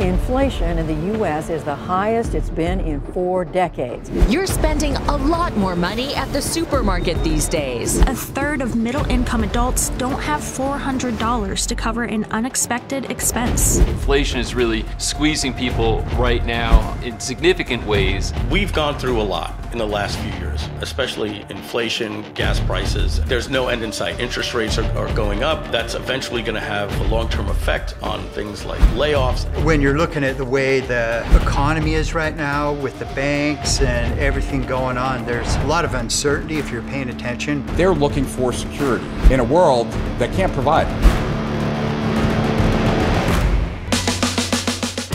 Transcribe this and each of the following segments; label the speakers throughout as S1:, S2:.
S1: Inflation in the U.S. is the highest it's been in 4 decades.
S2: You're spending a lot more money at the supermarket these days.
S3: A third of middle-income adults don't have $400 to cover an unexpected expense.
S4: Inflation is really squeezing people right now in significant ways.
S5: We've gone through a lot in the last few years, especially inflation, gas prices. There's no end in sight. Interest rates are going up. That's eventually going to have a long-term effect on things like layoffs.
S6: When you're looking at the way the economy is right now with the banks and everything going on, there's a lot of uncertainty if you're paying attention.
S7: They're looking for security in a world that can't provide it.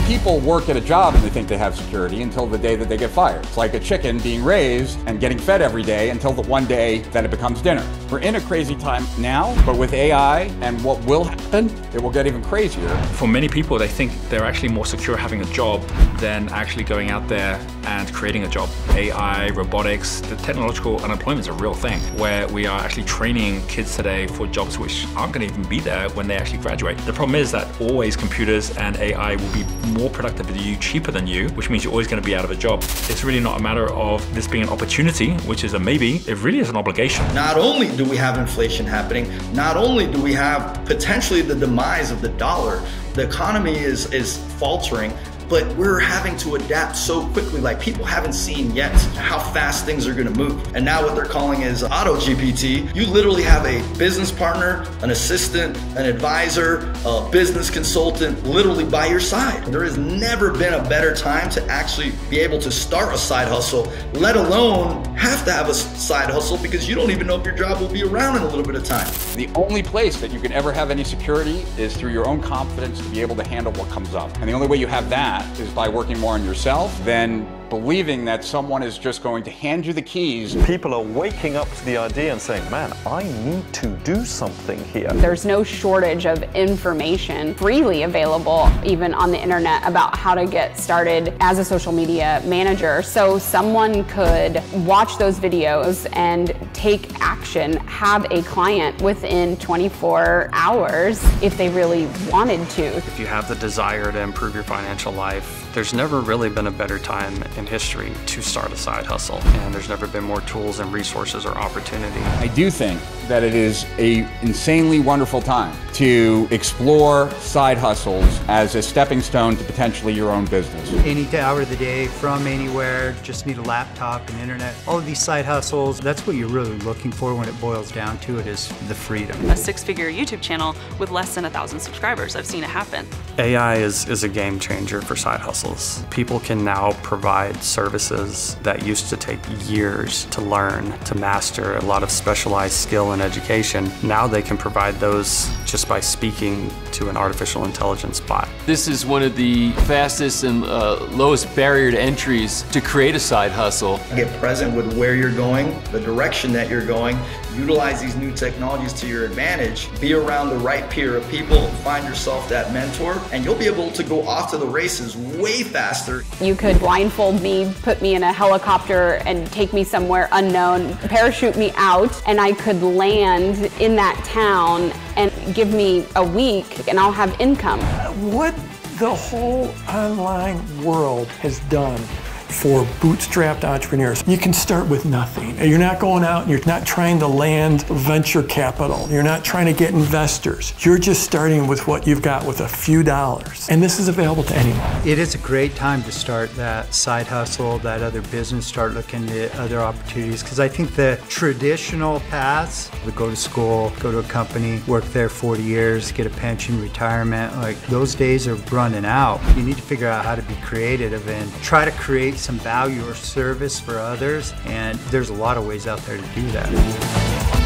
S7: People work at a job and they think they have security until the day that they get fired. It's like a chicken being raised and getting fed every day until the one day that it becomes dinner. We're in a crazy time now, but with AI and what will happen, it will get even crazier.
S8: For many people, they think they're actually more secure having a job than actually going out there and creating a job. AI, robotics, the technological unemployment is a real thing, where we are actually training kids today for jobs which aren't going to even be there when they actually graduate. The problem is that always computers and AI will be more productive than you, cheaper than you, which means you're always going to be out of a job. It's really not a matter of this being an opportunity, which is a maybe. It really is an obligation.
S9: Not only do we have inflation happening, not only do we have potentially the demise of the dollar, the economy is faltering, but we're having to adapt so quickly. Like, people haven't seen yet how fast things are gonna move. And now what they're calling is auto GPT. You literally have a business partner, an assistant, an advisor, a business consultant, literally by your side. There has never been a better time to actually be able to start a side hustle, let alone have to have a side hustle, because you don't even know if your job will be around in a little bit of time.
S7: The only place that you can ever have any security is through your own confidence to be able to handle what comes up. And the only way you have that is by working more on yourself than believing that someone is just going to hand you the keys.
S10: People are waking up to the idea and saying, man, I need to do something here.
S11: There's no shortage of information freely available, even on the internet, about how to get started as a social media manager. So someone could watch those videos and take action, have a client within 24 hours if they really wanted to.
S12: If you have the desire to improve your financial life, there's never really been a better time in history to start a side hustle, and there's never been more tools and resources or opportunity.
S7: I do think that it is an insanely wonderful time to explore side hustles as a stepping stone to potentially your own business.
S6: Any hour of the day, from anywhere, just need a laptop and internet. All of these side hustles, that's what you're really looking for when it boils down to it, is the freedom.
S13: A 6-figure YouTube channel with less than 1,000 subscribers. I've seen it happen.
S12: AI is a game changer for side hustles. People can now provide services that used to take years to learn, to master, a lot of specialized skill and education. Now they can provide those just by speaking to an artificial intelligence bot.
S4: This is one of the fastest and lowest barrier to entries to create a side hustle.
S9: Get present with where you're going, the direction that you're going, utilize these new technologies to your advantage, be around the right peer of people, find yourself that mentor, and you'll be able to go off to the races way faster.
S11: You could blindfold me, put me in a helicopter and take me somewhere unknown, parachute me out, and I could land in that town and give me a week and I'll have income.
S14: What the whole online world has done for bootstrapped entrepreneurs. You can start with nothing. You're not going out and you're not trying to land venture capital. You're not trying to get investors. You're just starting with what you've got, with a few dollars. And this is available to anyone.
S6: It is a great time to start that side hustle, that other business, start looking at other opportunities, because I think the traditional paths, we go to school, go to a company, work there 40 years, get a pension, retirement, like those days are running out. You need to figure out how to be creative and try to create some value or service for others, and there's a lot of ways out there to do that.